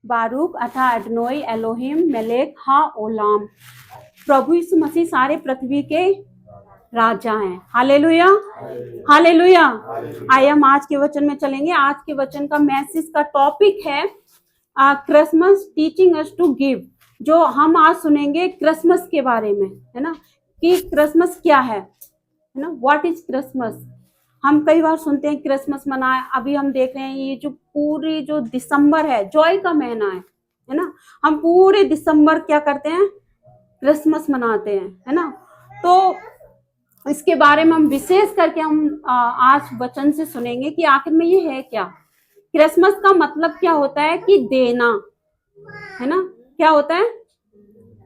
बारूक अथा अडनोई Elohim maleic हा Olam. प्रभु यीशु मसीह सारे पृथ्वी के राजा हैं। Hallelujah, hallelujah. आइए हम आज के वचन में चलेंगे। आज के वचन का मैसेज का टॉपिक है Christmas teaching us to give. जो हम आज सुनेंगे क्रिसमस के बारे में, है ना, कि क्रिसमस क्या है ना, व्हाट इज क्रिसमस। हम कई बार सुनते हैं क्रिसमस मनाए। अभी हम देख रहे हैं ये जो पूरी जो दिसंबर है, जॉय का महीना है ना, हम पूरे दिसंबर क्या करते हैं, क्रिसमस मनाते हैं, है ना। तो इसके बारे में हम विशेष करके हम आज वचन से सुनेंगे कि आखिर में ये है क्या, क्रिसमस का मतलब क्या होता है, कि देना, है ना, क्या होता है,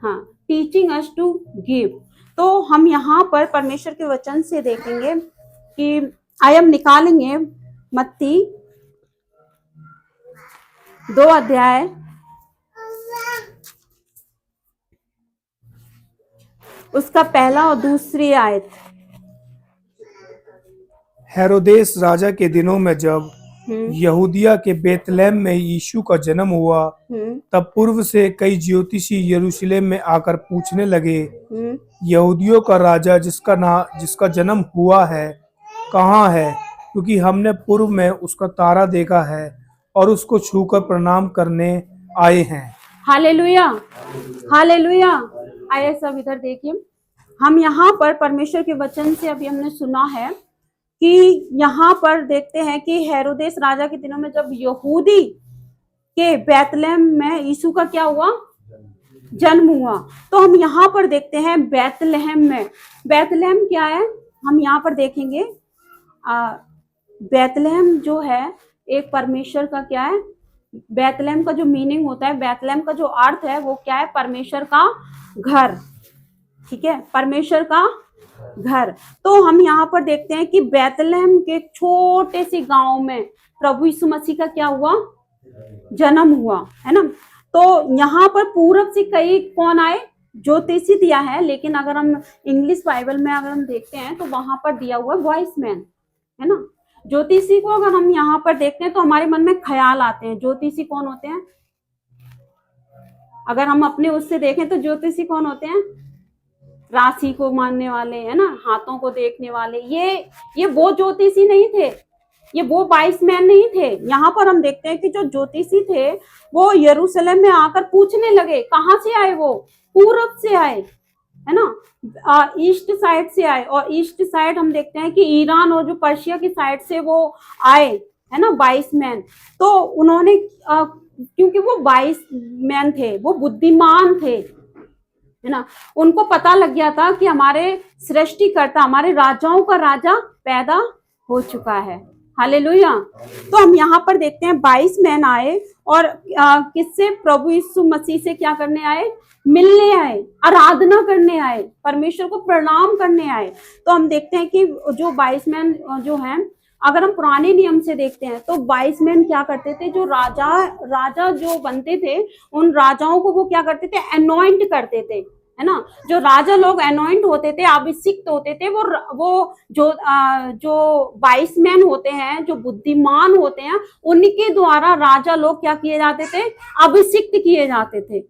हाँ, टीचिंग अस टू गिव। तो हम यहाँ पर परमेश्वर के वचन से देखेंगे कि आइए हम निकालेंगे मत्ती 2 अध्याय उसका पहला और दूसरी आयत। हेरोदेस राजा के दिनों में जब यहूदिया के बेतलेहम में यीशु का जन्म हुआ, तब पूर्व से कई ज्योतिषी यरूशलेम में आकर पूछने लगे, यहूदियों का राजा जिसका जन्म हुआ है कहाँ है, क्योंकि हमने पूर्व में उसका तारा देखा है और उसको छूकर प्रणाम करने आए हैं। Hallelujah, hallelujah. आइए सब इधर देखिए। हम यहाँ पर परमेश्वर के वचन से अभी हमने सुना है कि यहाँ पर देखते हैं कि हेरोदेस राजा के दिनों में जब यहूदी के बेतलेहम में यीशु का क्या हुआ, जन्म हुआ। तो हम यहाँ पर देखते हैं बेतलेहम में, बेतलेहम क्या है, हम यहाँ पर देखेंगे। बेतलेहम जो है एक परमेश्वर का क्या है, बेतलेहम का जो मीनिंग होता है, बेतलेहम का जो अर्थ है वो क्या है, परमेश्वर का घर, ठीक है, परमेश्वर का घर। तो हम यहाँ पर देखते हैं कि बेतलेहम के छोटे से गांव में प्रभु यीशु मसीह का क्या हुआ, जन्म हुआ, है ना। तो यहाँ पर पूरब से कई कौन आए, ज्योतिषी दिया है, लेकिन अगर हम इंग्लिश बाइबल में अगर हम देखते हैं तो वहां पर दिया हुआ वॉइस मैन, है ना। ज्योतिषी को अगर हम यहाँ पर देखते हैं तो हमारे मन में ख्याल आते हैं, ज्योतिषी कौन होते हैं, अगर हम अपने उससे देखें तो ज्योतिषी कौन होते हैं, राशि को मानने वाले, है ना, हाथों को देखने वाले। ये वो ज्योतिषी नहीं थे, ये वो वाइस मैन नहीं थे। यहाँ पर हम देखते हैं कि जो ज्योतिषी थे वो यरूशलेम में आकर पूछने लगे, कहाँ से आए, वो पूरब से आए, है ना, ईस्ट साइड से आए। और ईस्ट साइड हम देखते हैं कि ईरान और जो पर्शिया की साइड से वो आए, है ना, वाइस मैन। तो उन्होंने क्योंकि वो वाइस मैन थे, वो बुद्धिमान थे, है ना, उनको पता लग गया था कि हमारे सृष्टिकर्ता, हमारे राजाओं का राजा पैदा हो चुका है। हालेलुया। तो हम यहाँ पर देखते हैं 22 मैन आए और किससे, प्रभु यीशु मसीह से क्या करने आए, मिलने आए, आराधना करने आए, परमेश्वर को प्रणाम करने आए। तो हम देखते हैं कि जो 22 मैन जो हैं, अगर हम पुराने नियम से देखते हैं तो 22 मैन क्या करते थे, जो राजा जो बनते थे उन राजाओं को वो क्या करते थे, अनॉइंट करते थे, है ना। जो राजा लोग अनॉइंट होते थे, अभिषिक्त होते थे, वो जो 22 मैन होते हैं, जो बुद्धिमान होते हैं, उनके द्वारा राजा लोग क्या किए जाते थे, अभिषिक्त किए जाते थे।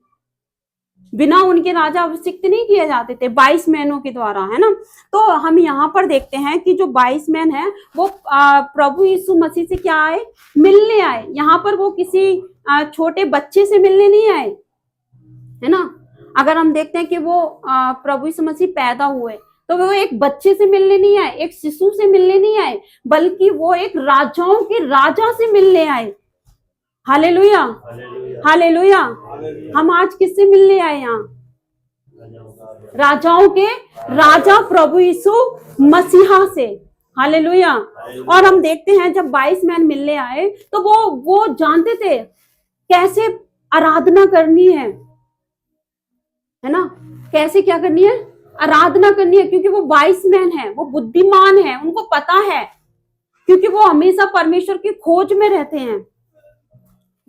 बिना उनके राजा अभिषिक्त नहीं किए जाते थे, 22 मैनों के द्वारा, है ना। तो हम यहाँ पर देखते हैं कि जो 22 मैन है वो प्रभु यीशु मसीह से क्या आए, मिलने आए। यहाँ पर वो किसी छोटे बच्चे से मिलने नहीं आए, है ना। अगर हम देखते हैं कि वो प्रभु यीशु मसीह पैदा हुए तो वो एक बच्चे से मिलने नहीं आए, एक शिशु से मिलने नहीं आए, बल्कि वो एक राजाओं के राजा से मिलने आए। Hallelujah, hallelujah. हम आज किससे मिलने आए, यहाँ राजाओं के राजा प्रभु यीशु मसीहा से। हालेलुया। और हम देखते हैं जब 22 मैन मिलने आए तो वो जानते थे कैसे आराधना करनी है ना, कैसे क्या करनी है, आराधना करनी है, क्योंकि वो 22 मैन है, वो बुद्धिमान है, उनको पता है, क्योंकि वो हमेशा परमेश्वर की खोज में रहते हैं।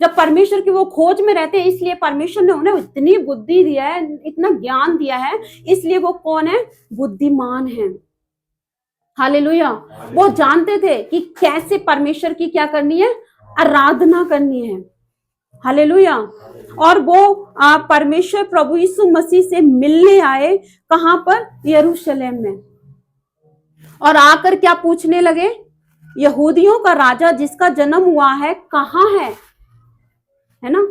जब परमेश्वर की वो खोज में रहते हैं, इसलिए परमेश्वर ने उन्हें इतनी बुद्धि दिया है, इतना ज्ञान दिया है, इसलिए वो कौन है, बुद्धिमान है। हालेलुया। वो जानते थे कि कैसे परमेश्वर की क्या करनी है, आराधना करनी है। हालेलुया। और वो परमेश्वर प्रभु यीशु मसीह से मिलने आए, कहां पर? यरूशलेम में। और आकर क्या पूछने लगे? यहूदियों का राजा जिसका जन्म हुआ है कहाँ है ना?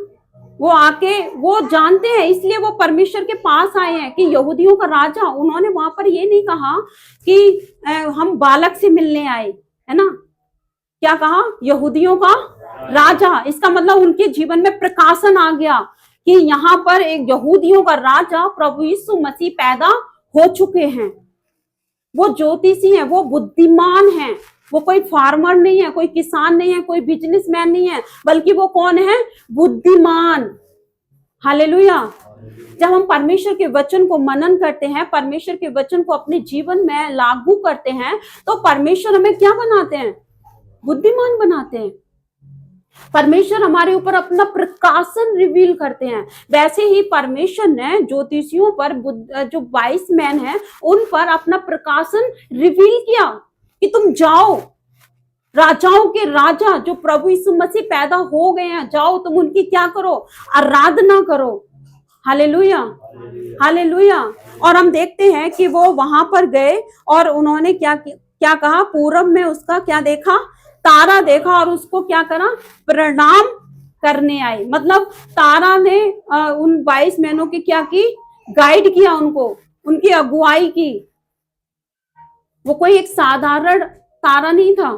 वो आके वो जानते हैं, इसलिए वो परमेश्वर के पास आए हैं कि यहूदियों का राजा। उन्होंने वहां पर ये नहीं कहा कि हम बालक से मिलने आए, है ना? क्या कहा? यहूदियों का राजा। इसका मतलब उनके जीवन में प्रकाशन आ गया कि यहाँ पर एक यहूदियों का राजा प्रभु यीशु मसीह पैदा हो चुके हैं। वो ज्योतिषी हैं, वो बुद्धिमान हैं, वो कोई फार्मर नहीं है, कोई किसान नहीं है, कोई बिजनेसमैन नहीं है, बल्कि वो कौन है? बुद्धिमान। हालेलुया। जब हम परमेश्वर के वचन को मनन करते हैं, परमेश्वर के वचन को अपने जीवन में लागू करते हैं, तो परमेश्वर हमें क्या बनाते हैं? बुद्धिमान बनाते हैं। परमेश्वर हमारे ऊपर अपना प्रकाशन रिवील करते हैं। वैसे ही परमेश्वर ने ज्योतिषियों पर, जो 22 मैन हैं, उन पर अपना प्रकाशन रिवील किया कि तुम जाओ, राजाओं के राजा जो प्रभु यीशु मसीह पैदा हो गए हैं, जाओ तुम उनकी क्या करो? आराधना करो। Hallelujah, hallelujah. और हम देखते हैं कि वो वहां पर गए और उन्होंने क्या कहा? पूरब में उसका क्या देखा? तारा देखा और उसको क्या करा? प्रणाम करने आए। मतलब तारा ने उन 22 मैनों की क्या की? गाइड किया, उनको, उनकी अगुवाई की। वो कोई एक साधारण तारा नहीं था।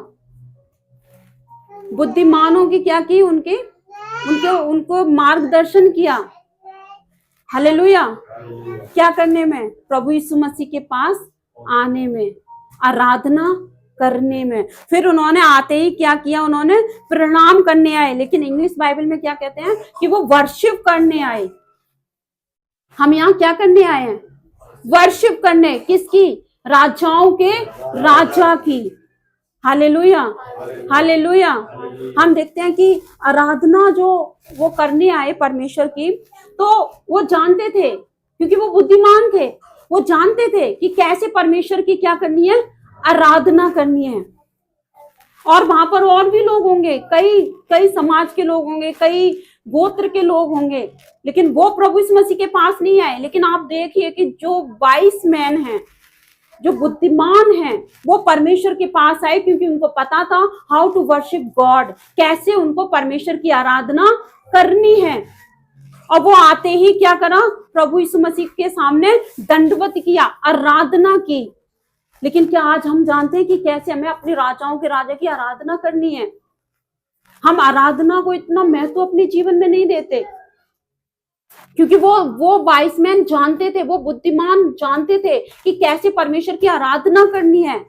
बुद्धिमानों की क्या की? उनको मार्गदर्शन किया। हालेलुया। क्या करने में? प्रभु यीशु मसीह के पास आने में, आराधना करने में। फिर उन्होंने आते ही क्या किया? उन्होंने प्रणाम करने आए। लेकिन इंग्लिश बाइबल में क्या कहते हैं? कि वो वर्शिप करने आए। हम यहाँ क्या करने आए हैं? वर्शिप करने। किसकी? राजाओं के राजा की। Hallelujah, hallelujah. हम देखते हैं कि आराधना जो वो करने आए परमेश्वर की, तो वो जानते थे, क्योंकि वो बुद्धिमान थे, वो जानते थे कि कैसे परमेश्वर की क्या करनी है? आराधना करनी है। और वहां पर और भी लोग होंगे, कई समाज के लोग होंगे, कई गोत्र के लोग होंगे, लेकिन वो प्रभु यीशु मसीह के पास नहीं आए। लेकिन आप देखिए कि जो 22 मैन हैं, जो बुद्धिमान हैं, वो परमेश्वर के पास आए, क्योंकि उनको पता था हाउ टू वर्शिप गॉड, कैसे उनको परमेश्वर की आराधना करनी है। और वो आते ही क्या करा? प्रभु यीशु मसीह के सामने दंडवत किया, आराधना की। लेकिन क्या आज हम जानते हैं कि कैसे हमें अपने राजाओं के राजा की आराधना करनी है? हम आराधना को इतना महत्व अपने जीवन में नहीं देते, क्योंकि वो 22 मैन जानते थे, वो बुद्धिमान जानते थे कि कैसे परमेश्वर की आराधना करनी है।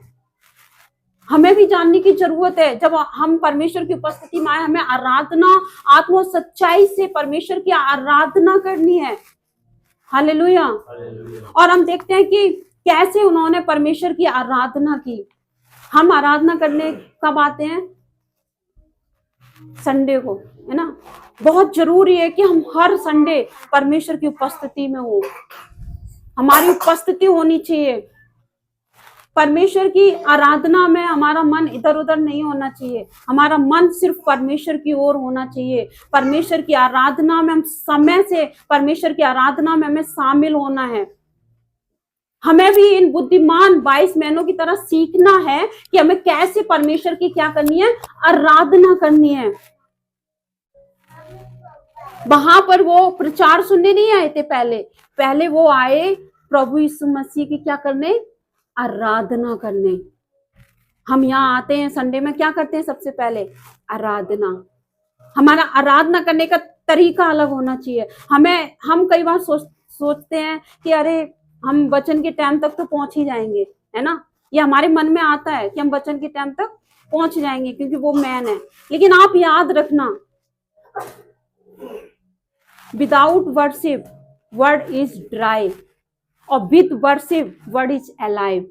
हमें भी जानने की जरूरत है। जब हम परमेश्वर की उपस्थिति में आए, हमें आराधना, आत्मा सच्चाई से परमेश्वर की आराधना करनी है। हालेलुया। और हम देखते हैं कि कैसे उन्होंने परमेश्वर की आराधना की। हम आराधना करने कब आते हैं? संडे को, है ना? बहुत जरूरी है कि हम हर संडे परमेश्वर की उपस्थिति में हो, हमारी उपस्थिति होनी चाहिए। परमेश्वर की आराधना में हमारा मन इधर उधर नहीं होना चाहिए, हमारा मन सिर्फ परमेश्वर की ओर होना चाहिए। परमेश्वर की आराधना में हम समय से, परमेश्वर की आराधना में हमें शामिल होना है। हमें भी इन बुद्धिमान 22 मैनों की तरह सीखना है कि हमें कैसे परमेश्वर की क्या करनी है? आराधना करनी है। वहां पर वो प्रचार सुनने नहीं आए थे, पहले वो आए प्रभु यीशु मसीह की क्या करने? आराधना करने। हम यहाँ आते हैं संडे में, क्या करते हैं? सबसे पहले आराधना। हमारा आराधना करने का तरीका अलग होना चाहिए। हम कई बार सोचते हैं कि अरे हम वचन के टाइम तक तो पहुंच ही जाएंगे, है ना? ये हमारे मन में आता है कि हम वचन के टाइम तक पहुंच जाएंगे, क्योंकि वो मैन है। लेकिन आप याद रखना, without worship word is dry, और with worship word is alive.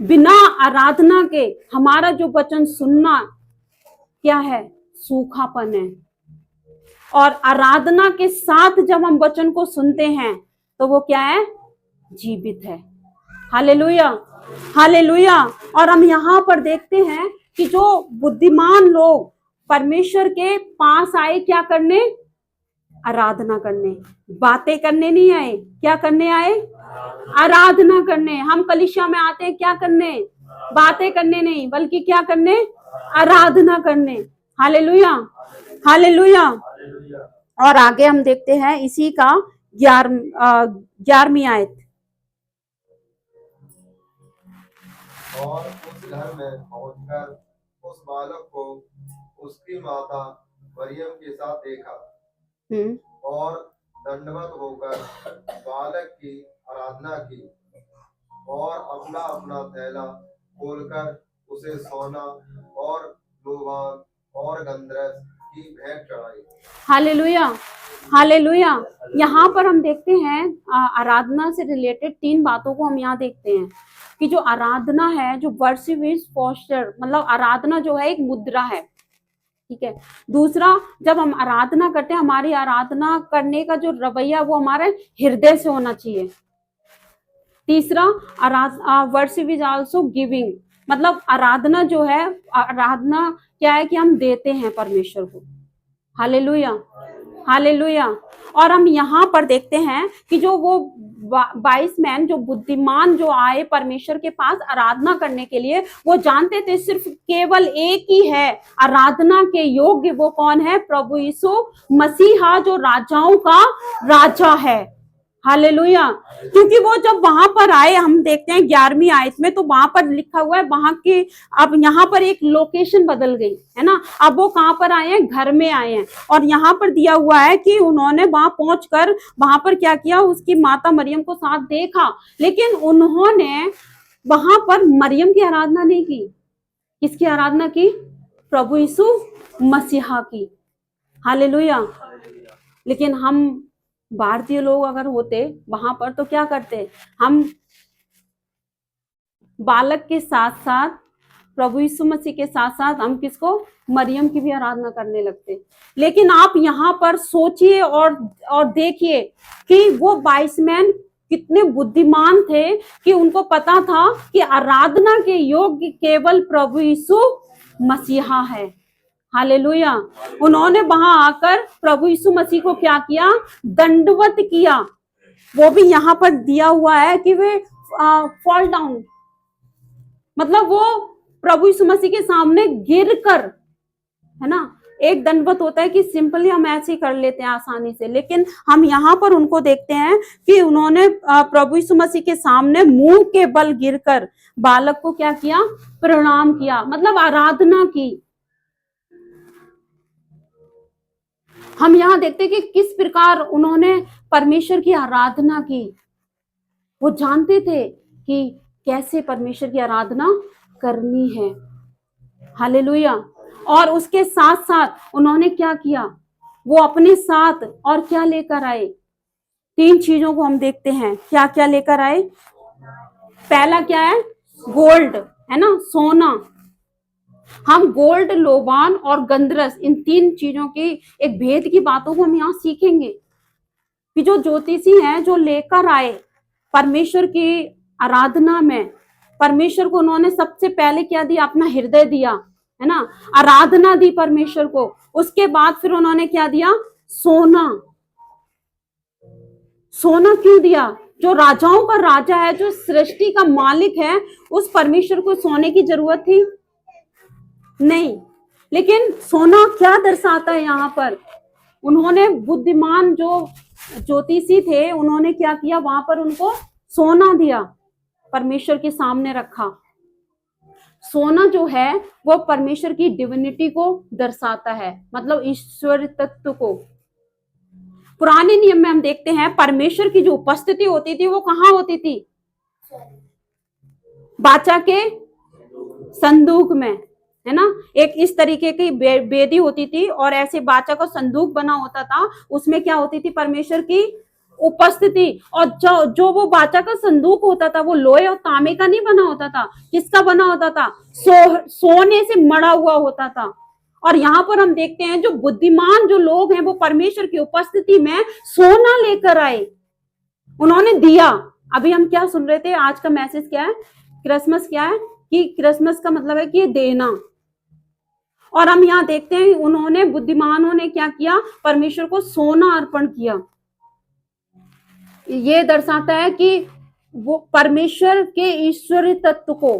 बिना आराधना के हमारा जो वचन सुनना क्या है? सूखापन है। और आराधना के साथ जब हम वचन को सुनते हैं तो वो क्या है? जीवित है। Hallelujah, hallelujah. और हम यहाँ पर देखते हैं कि जो बुद्धिमान लोग परमेश्वर के पास आए क्या करने? आराधना करने, बातें करने नहीं आए, क्या करने आए? आराधना करने। हम कलीसिया में आते हैं क्या करने? बातें करने नहीं, बल्कि क्या करने? आराधना करने। Hallelujah, hallelujah. और आगे हम देखते हैं इसी का 11वीं आयत। और उस घर में पहुंचकर उस बालक को उसकी माता मरियम के साथ देखा और दंडवत होकर बालक की आराधना की और अपना अपना थैला खोलकर उसे सोना और लोबान और गंधरस की भेंट चढ़ाई। Hallelujah, hallelujah. यहाँ पर हम देखते हैं आराधना से रिलेटेड 3 बातों को हम यहाँ देखते हैं कि जो आराधना है, जो वर्शिप इज पोस्चर, मतलब आराधना जो है एक मुद्रा है, ठीक है। दूसरा, जब हम आराधना करते हैं, हमारी आराधना करने का जो रवैया वो हमारे हृदय से होना चाहिए। तीसरा, वर्शिप इज आल्सो गिविंग, मतलब आराधना जो है, आराधना क्या है कि हम देते हैं परमेश्वर को। Hallelujah, hallelujah. और हम यहाँ पर देखते हैं कि जो वो 22 मैन जो बुद्धिमान जो आए परमेश्वर के पास आराधना करने के लिए, वो जानते थे सिर्फ केवल एक ही है आराधना के योग्य, वो कौन है? प्रभु यीशु मसीहा, जो राजाओं का राजा है। हालेलुया। क्योंकि वो जब वहां पर आए, हम देखते हैं 11वीं आयत में, तो वहां पर लिखा हुआ है वहां के, अब यहाँ पर एक लोकेशन बदल गई है ना। अब वो कहाँ पर आए हैं? घर में आए हैं। और यहाँ पर दिया हुआ है कि उन्होंने वहां पहुंचकर वहां पर क्या किया? उसकी माता मरियम को साथ देखा, लेकिन उन्होंने वहां पर मरियम की आराधना नहीं की। किसकी आराधना की? प्रभु यीशु मसीहा की। हालेलुया। लेकिन हम भारतीय लोग अगर होते वहां पर तो क्या करते? हम बालक के साथ साथ, प्रभु यीशु मसीह के साथ साथ, हम किसको? मरियम की भी आराधना करने लगते। लेकिन आप यहाँ पर सोचिए और देखिए कि वो 22 मैन कितने बुद्धिमान थे कि उनको पता था कि आराधना के योग्य केवल प्रभु यीशु मसीहा है। हालेलुया। उन्होंने वहां आकर प्रभु यीशु मसीह को क्या किया? दंडवत किया। वो भी यहाँ पर दिया हुआ है कि वे फॉल डाउन, मतलब वो प्रभु यीशु मसीह के सामने गिर कर, है ना। एक दंडवत होता है कि सिंपली हम ऐसे ही कर लेते हैं आसानी से, लेकिन हम यहाँ पर उनको देखते हैं कि उन्होंने प्रभु यीशु मसीह के सामने मुंह के बल गिरकर बालक को क्या किया? प्रणाम किया, मतलब आराधना की। हम यहाँ देखते हैं कि किस प्रकार उन्होंने परमेश्वर की आराधना की। वो जानते थे कि कैसे परमेश्वर की आराधना करनी है। हालेलुया। और उसके साथ साथ उन्होंने क्या किया? वो अपने साथ और क्या लेकर आए? 3 चीजों को हम देखते हैं, क्या क्या लेकर आए। पहला क्या है? गोल्ड, है ना, सोना। हम गोल्ड, लोबान और गंधरस, इन 3 चीजों की एक भेद की बातों को हम यहाँ सीखेंगे कि जो ज्योतिषी हैं, जो लेकर आए परमेश्वर की आराधना में, परमेश्वर को उन्होंने सबसे पहले क्या दिया? अपना हृदय दिया, है ना, आराधना दी परमेश्वर को। उसके बाद फिर उन्होंने क्या दिया? सोना। सोना क्यों दिया? जो राजाओं का राजा है, जो सृष्टि का मालिक है, उस परमेश्वर को सोने की जरूरत थी नहीं। लेकिन सोना क्या दर्शाता है यहाँ पर? उन्होंने बुद्धिमान जो ज्योतिषी थे, उन्होंने क्या किया? वहां पर उनको सोना दिया, परमेश्वर के सामने रखा। सोना जो है वो परमेश्वर की डिविनिटी को दर्शाता है, मतलब ईश्वर तत्व को। पुराने नियम में हम देखते हैं परमेश्वर की जो उपस्थिति होती थी वो कहाँ होती थी? बाचा के संदूक में, है ना। एक इस तरीके की बेदी होती थी और ऐसे बाचा का संदूक बना होता था, उसमें क्या होती थी? परमेश्वर की उपस्थिति। और जो वो बाचा का संदूक होता था वो लोहे और तांबे का नहीं बना होता था। किसका बना होता था? सोने से मड़ा हुआ होता था। और यहाँ पर हम देखते हैं जो बुद्धिमान जो लोग हैं वो परमेश्वर की उपस्थिति में सोना लेकर आए, उन्होंने दिया। अभी हम क्या सुन रहे थे? आज का मैसेज क्या है? क्रिसमस क्या है? कि क्रिसमस का मतलब है कि देना। और हम यहाँ देखते हैं उन्होंने, बुद्धिमानों ने क्या किया, परमेश्वर को सोना अर्पण किया। ये दर्शाता है कि वो परमेश्वर के ईश्वरीय तत्व को,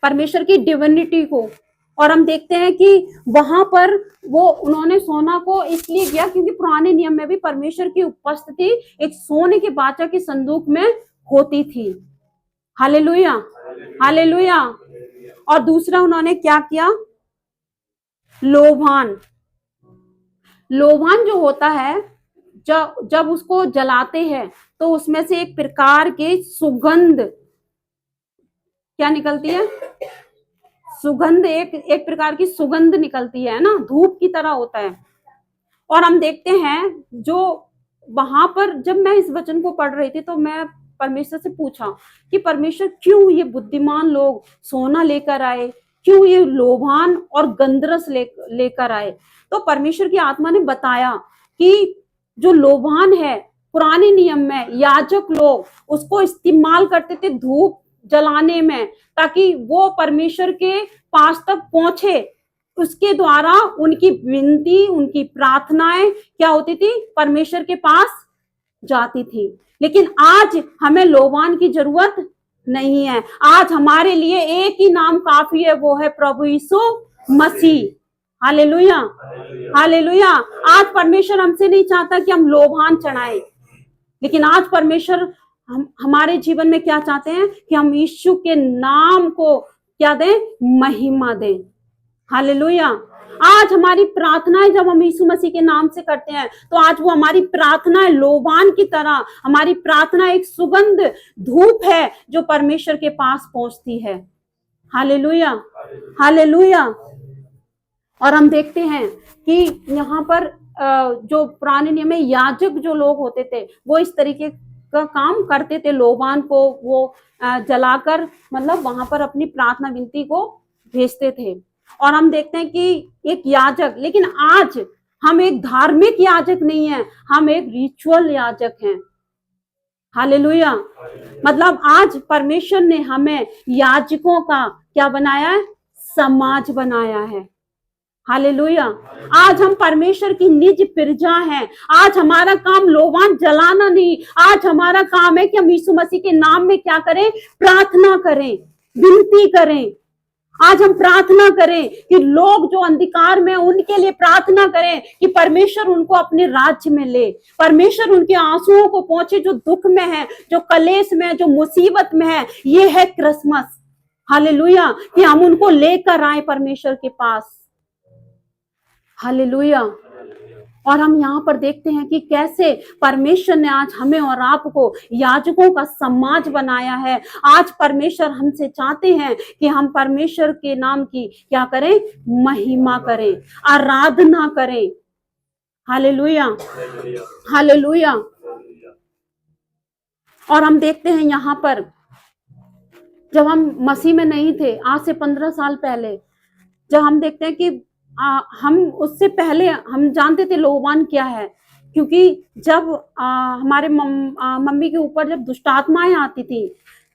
परमेश्वर की डिविनिटी को। और हम देखते हैं कि वहां पर वो उन्होंने सोना को इसलिए किया क्योंकि पुराने नियम में भी परमेश्वर की उपस्थिति एक सोने के बाचा के संदूक में होती थी। Hallelujah, hallelujah. और दूसरा उन्होंने क्या किया, लोभान। लोभान जो होता है, जब उसको जलाते हैं तो उसमें से एक प्रकार के सुगंध क्या निकलती है, सुगंध, एक प्रकार की सुगंध निकलती है ना, धूप की तरह होता है। और हम देखते हैं जो वहां पर, जब मैं इस वचन को पढ़ रही थी तो मैं परमेश्वर से पूछा कि परमेश्वर क्यों ये बुद्धिमान लोग सोना लेकर आए, क्यों ये लोभान और गंधरस लेकर आए। तो परमेश्वर की आत्मा ने बताया कि जो लोभान है, पुराने नियम में याजक लोग उसको इस्तेमाल करते थे धूप जलाने में, ताकि वो परमेश्वर के पास तक पहुंचे। उसके द्वारा उनकी विनती, उनकी प्रार्थनाएं क्या होती थी, परमेश्वर के पास जाती थी। लेकिन आज हमें लोभान की जरूरत नहीं है। आज हमारे लिए एक ही नाम काफी है, वो है प्रभु यीशु मसीह। Hallelujah, hallelujah. आज परमेश्वर हमसे नहीं चाहता कि हम लोभान चढ़ाएं, लेकिन आज परमेश्वर हमारे जीवन में क्या चाहते हैं कि हम यीशु के नाम को क्या दें, महिमा दें। हालेलुया। आज हमारी प्रार्थनाएं जब हम यीशु मसीह के नाम से करते हैं तो आज वो हमारी प्रार्थनाएं लोबान की तरह, हमारी प्रार्थना एक सुगंध धूप है जो परमेश्वर के पास पहुंचती है। Hallelujah, hallelujah. और हम देखते हैं कि यहाँ पर जो पुराने नियम में याजक जो लोग होते थे वो इस तरीके का काम करते थे, लोबान को वो जलाकर मतलब वहां पर अपनी प्रार्थना विनती को भेजते थे। और हम देखते हैं कि एक याजक, लेकिन आज हम एक धार्मिक याजक नहीं है, हम एक रिचुअल याजक हैं। हालेलुया। मतलब आज परमेश्वर ने हमें याजकों का क्या बनाया है, समाज बनाया है। हालेलुया। आज हम परमेश्वर की निज प्रजा हैं। आज हमारा काम लोबान जलाना नहीं, आज हमारा काम है कि हम यीशु मसीह के नाम में क्या करें, प्रार्थना करें, विनती करें। आज हम प्रार्थना करें कि लोग जो अंधकार में, उनके लिए प्रार्थना करें कि परमेश्वर उनको अपने राज्य में ले, परमेश्वर उनके आंसुओं को पहुंचे जो दुख में है, जो कलेश में है, जो मुसीबत में है। ये है क्रिसमस। हालेलुया, कि हम उनको लेकर आए परमेश्वर के पास। हालेलुया। और हम यहाँ पर देखते हैं कि कैसे परमेश्वर ने आज हमें और आपको याजकों का समाज बनाया है। आज परमेश्वर हमसे चाहते हैं कि हम परमेश्वर के नाम की क्या करें, महिमा करें, आराधना करें। Hallelujah, hallelujah. और हम देखते हैं यहाँ पर जब हम मसीह में नहीं थे, आज से 15 साल पहले, जब हम देखते हैं कि हम उससे पहले हम जानते थे लोबान क्या है, क्योंकि जब हमारे मम्मी के ऊपर जब दुष्ट आत्माएं आती थी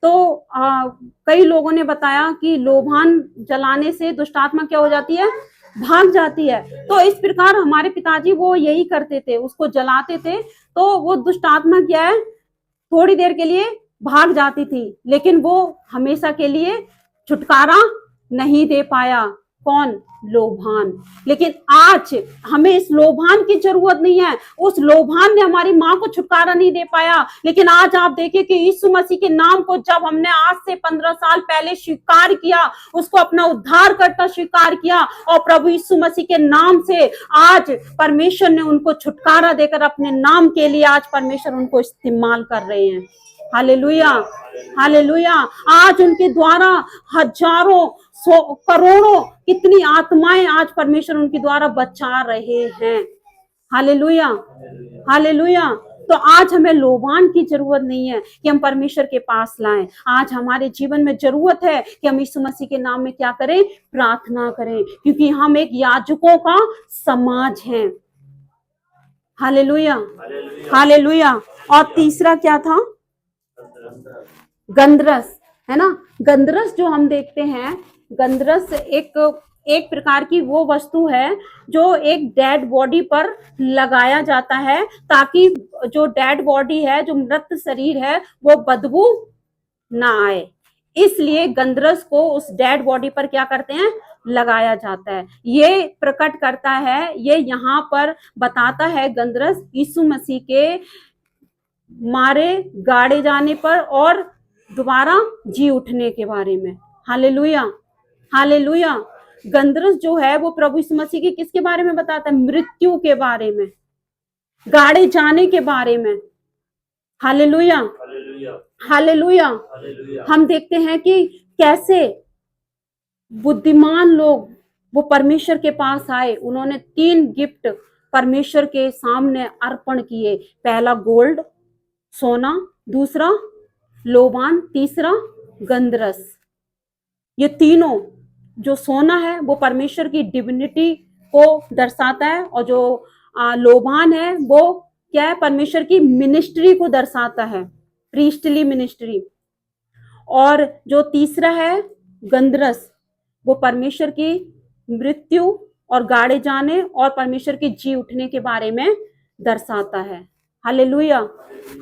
तो कई लोगों ने बताया कि लोबान जलाने से दुष्ट आत्मा क्या हो जाती है, भाग जाती है। तो इस प्रकार हमारे पिताजी वो यही करते थे, उसको जलाते थे तो वो दुष्ट आत्मा क्या है, थोड़ी देर के लिए भाग जाती थी, लेकिन वो हमेशा के लिए छुटकारा नहीं दे पाया। कौन, लोभान। लेकिन आज हमें इस लोभान की जरूरत नहीं है। उस लोभान ने हमारी माँ को छुटकारा नहीं दे पाया, लेकिन आज आप देखिए कि यीशु मसीह के नाम को जब हमने आज से 15 साल पहले स्वीकार किया, उसको अपना उद्धार करता स्वीकार किया, और प्रभु यीशु मसीह के नाम से आज परमेश्वर ने उनको छुटकारा देकर अपने नाम के लिए आज परमेश्वर उनको इस्तेमाल कर रहे हैं। Hallelujah, hallelujah. आज उनके द्वारा हजारों, करोड़ों, कितनी आत्माएं आज परमेश्वर उनके द्वारा बचा रहे हैं। Hallelujah, hallelujah. तो आज हमें लोबान की जरूरत नहीं है कि हम परमेश्वर के पास लाएं। आज हमारे जीवन में जरूरत है कि हम यीशु मसीह के नाम में क्या करें, प्रार्थना करें, क्योंकि हम एक याजकों का समाज हैं। Hallelujah, hallelujah. और तीसरा क्या था, गंधरस, है ना। गंधरस जो हम देखते हैं, गंधरस एक एक प्रकार की वो वस्तु है जो एक डेड बॉडी पर लगाया जाता है, ताकि जो डेड बॉडी है, जो मृत शरीर है, वो बदबू ना आए। इसलिए गंधरस को उस डेड बॉडी पर क्या करते हैं, लगाया जाता है। ये प्रकट करता है, ये यहाँ पर बताता है गंधरस यीशु मसीह के मारे गाड़े जाने पर और दोबारा जी उठने के बारे में। Hallelujah, hallelujah. गंधरस जो है वो प्रभु यीशु मसीह की किसके बारे में बताता है, मृत्यु के बारे में, गाड़े जाने के बारे में। Hallelujah, hallelujah. हम देखते हैं कि कैसे बुद्धिमान लोग वो परमेश्वर के पास आए, उन्होंने 3 गिफ्ट परमेश्वर के सामने अर्पण किए। पहला गोल्ड, सोना, दूसरा लोबान, तीसरा गंधरस। ये तीनों, जो सोना है वो परमेश्वर की डिविनिटी को दर्शाता है, और जो लोबान है वो क्या है, परमेश्वर की मिनिस्ट्री को दर्शाता है, प्रीस्टली मिनिस्ट्री। और जो तीसरा है गंधरस, वो परमेश्वर की मृत्यु और गाड़े जाने और परमेश्वर के जी उठने के बारे में दर्शाता है। Hallelujah,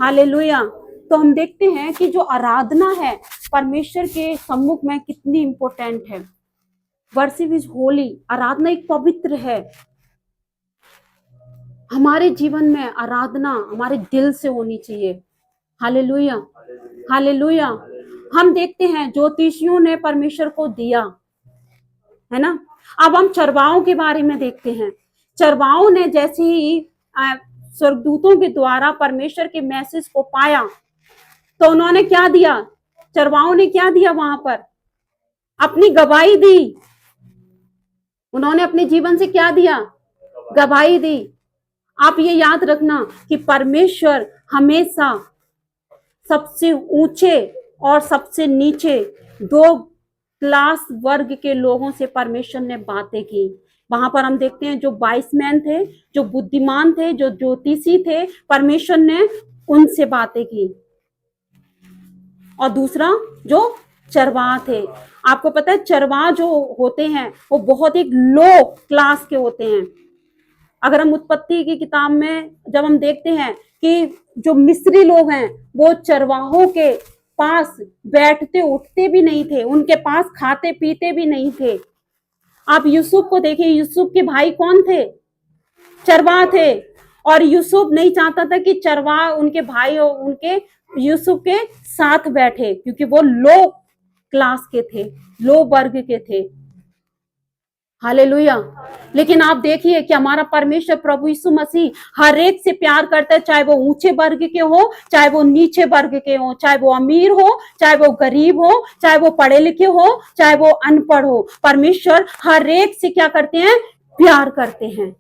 hallelujah. तो हम देखते हैं कि जो आराधना है परमेश्वर के सम्मुख में कितनी इंपॉर्टेंट है। वर्शिप इज होली, आराधना एक पवित्र है। हमारे जीवन में आराधना हमारे दिल से होनी चाहिए। Hallelujah, hallelujah. हम देखते हैं ज्योतिषियों ने परमेश्वर को दिया, है ना। अब हम चरवाओं के बारे में देखते हैं। चरवाओं ने जैसे ही स्वर्गदूतों के द्वारा परमेश्वर के मैसेज को पाया, तो उन्होंने क्या दिया, चरवाओं ने क्या दिया, वहां पर अपनी गवाही दी। उन्होंने अपने जीवन से क्या दिया, गवाही दी। आप ये याद रखना कि परमेश्वर हमेशा सबसे ऊंचे और सबसे नीचे 2 क्लास वर्ग के लोगों से परमेश्वर ने बातें की। वहां पर हम देखते हैं जो वाइसमैन थे, जो बुद्धिमान थे, जो ज्योतिषी थे, परमेश्वर ने उनसे बातें की। और दूसरा जो चरवाह थे। आपको पता है चरवाह जो होते हैं वो बहुत एक लो क्लास के होते हैं। अगर हम उत्पत्ति की किताब में जब हम देखते हैं कि जो मिस्री लोग हैं वो चरवाहों के पास बैठते उठते भी नहीं थे, उनके पास खाते पीते भी नहीं थे। आप यूसुफ को देखिए, यूसुफ के भाई कौन थे, चरवाह थे। और यूसुफ नहीं चाहता था कि चरवाह उनके भाई और उनके यूसुफ के साथ बैठे, क्योंकि वो लो क्लास के थे, लो वर्ग के थे। हालेलुया। लेकिन आप देखिए कि हमारा परमेश्वर प्रभु यीशु मसीह हर एक से प्यार करता है, चाहे वो ऊंचे वर्ग के हो, चाहे वो नीचे वर्ग के हो, चाहे वो अमीर हो, चाहे वो गरीब हो, चाहे वो पढ़े लिखे हो, चाहे वो अनपढ़ हो। परमेश्वर हर एक से क्या करते हैं, प्यार करते हैं।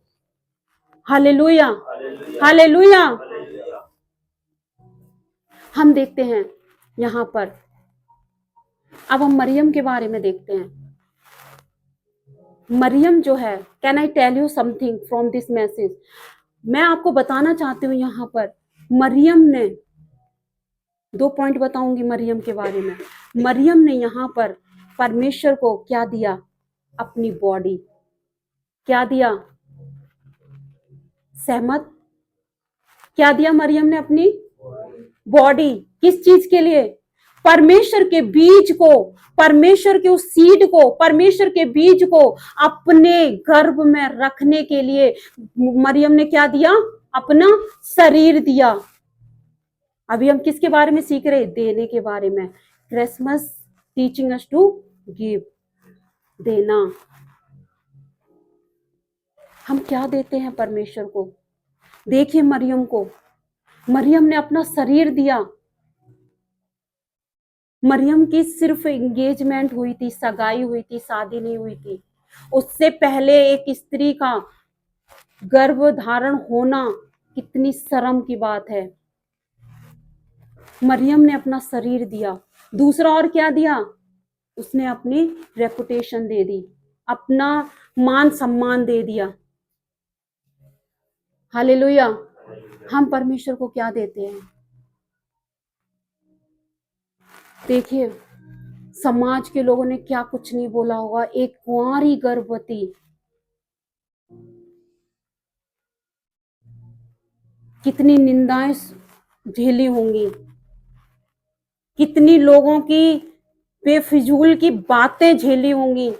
Hallelujah, hallelujah. हम देखते हैं यहां पर, अब हम मरियम के बारे में देखते हैं। मरियम जो है, can I tell you something from this message. मैं आपको बताना चाहती हूँ यहाँ पर मरियम ने 2 पॉइंट बताऊंगी मरियम के बारे में। मरियम ने यहाँ पर परमेश्वर को क्या दिया, अपनी बॉडी। क्या दिया, सहमत, क्या दिया मरियम ने, अपनी बॉडी। किस चीज के लिए, परमेश्वर के बीज को, परमेश्वर के उस सीड को, परमेश्वर के बीज को अपने गर्भ में रखने के लिए मरियम ने क्या दिया, अपना शरीर दिया। अभी हम किसके बारे में सीख रहे, देने के बारे में। Christmas teaching us to give, देना। हम क्या देते हैं परमेश्वर को। देखिए मरियम को, मरियम ने अपना शरीर दिया। मरियम की सिर्फ एंगेजमेंट हुई थी, सगाई हुई थी, शादी नहीं हुई थी। उससे पहले एक स्त्री का गर्भ धारण होना कितनी शर्म की बात है। मरियम ने अपना शरीर दिया। दूसरा और क्या दिया, उसने अपनी रेपुटेशन दे दी, अपना मान सम्मान दे दिया। हालेलुया। हम परमेश्वर को क्या देते हैं, देखिए समाज के लोगों ने क्या कुछ नहीं बोला होगा, एक कुंवारी गर्भवती कितनी निंदाएं झेली होंगी, कितनी लोगों की बेफिजूल की बातें झेली होंगी।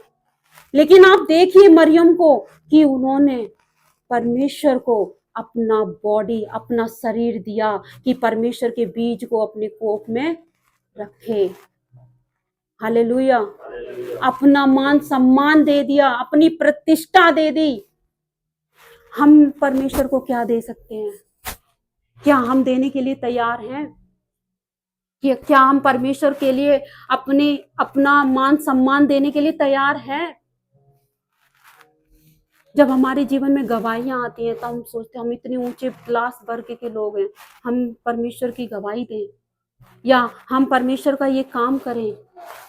लेकिन आप देखिए मरियम को कि उन्होंने परमेश्वर को अपना बॉडी, अपना शरीर दिया कि परमेश्वर के बीज को अपने कोख में रखे। हालेलुया। अपना मान सम्मान दे दिया, अपनी प्रतिष्ठा दे दी। हम परमेश्वर को क्या दे सकते हैं? क्या हम देने के लिए तैयार हैं? कि क्या हम परमेश्वर के लिए अपना मान सम्मान देने के लिए तैयार हैं? जब हमारे जीवन में गवाहियां आती हैं तो हम सोचते हैं हम इतने ऊंचे क्लास वर्ग के लोग हैं, हम परमेश्वर की गवाही दें या हम परमेश्वर का ये काम करें।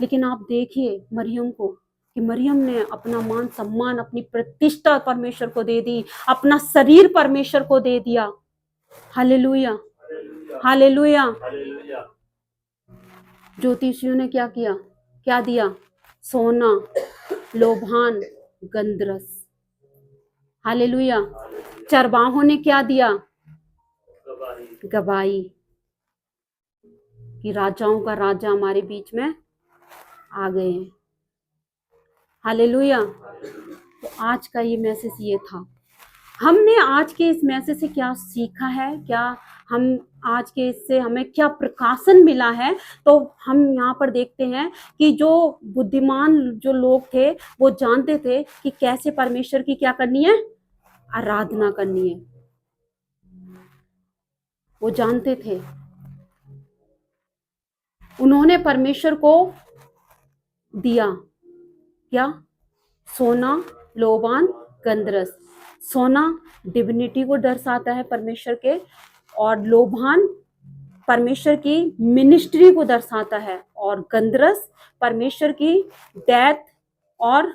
लेकिन आप देखिए मरियम को कि मरियम ने अपना मान सम्मान, अपनी प्रतिष्ठा परमेश्वर को दे दी, अपना शरीर परमेश्वर को दे दिया। Hallelujah, hallelujah. ज्योतिषियों ने क्या किया? क्या दिया? सोना, लोभान, गंधरस। हालेलुया। चरवाहों ने क्या दिया? गवाही कि राजाओं का राजा हमारे बीच में आ गए हैं। हालेलुया। तो आज का ये मैसेज ये था। हमने आज के इस मैसेज से क्या सीखा है? क्या हम आज के इससे हमें क्या प्रकाशन मिला है? तो हम यहाँ पर देखते हैं कि जो बुद्धिमान जो लोग थे वो जानते थे कि कैसे परमेश्वर की क्या करनी है? आराधना करनी है। वो जानते थे। उन्होंने परमेश्वर को दिया क्या? सोना, लोबान, गंधरस। सोना डिविनिटी को दर्शाता है परमेश्वर के, और लोभान परमेश्वर की मिनिस्ट्री को दर्शाता है, और गंधरस परमेश्वर की डेथ और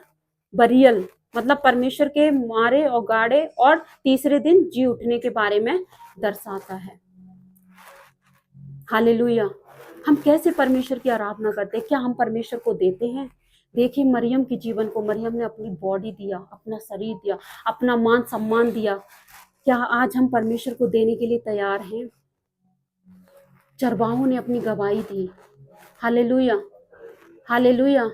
बरियल, मतलब परमेश्वर के मारे और गाड़े और तीसरे दिन जी उठने के बारे में दर्शाता है। हालेलुया। हम कैसे परमेश्वर की आराधना करते हैं? क्या हम परमेश्वर को देते हैं? देखिए मरियम के जीवन को, मरियम ने अपनी बॉडी दिया, अपना शरीर दिया, अपना मान सम्मान दिया। क्या आज हम परमेश्वर को देने के लिए तैयार हैं? चरवाहों ने अपनी गवाही दी। Hallelujah, hallelujah.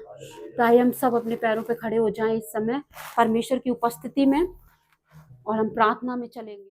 तो आइए हम सब अपने पैरों पे खड़े हो जाएं इस समय परमेश्वर की उपस्थिति में, और हम प्रार्थना में चलेंगे।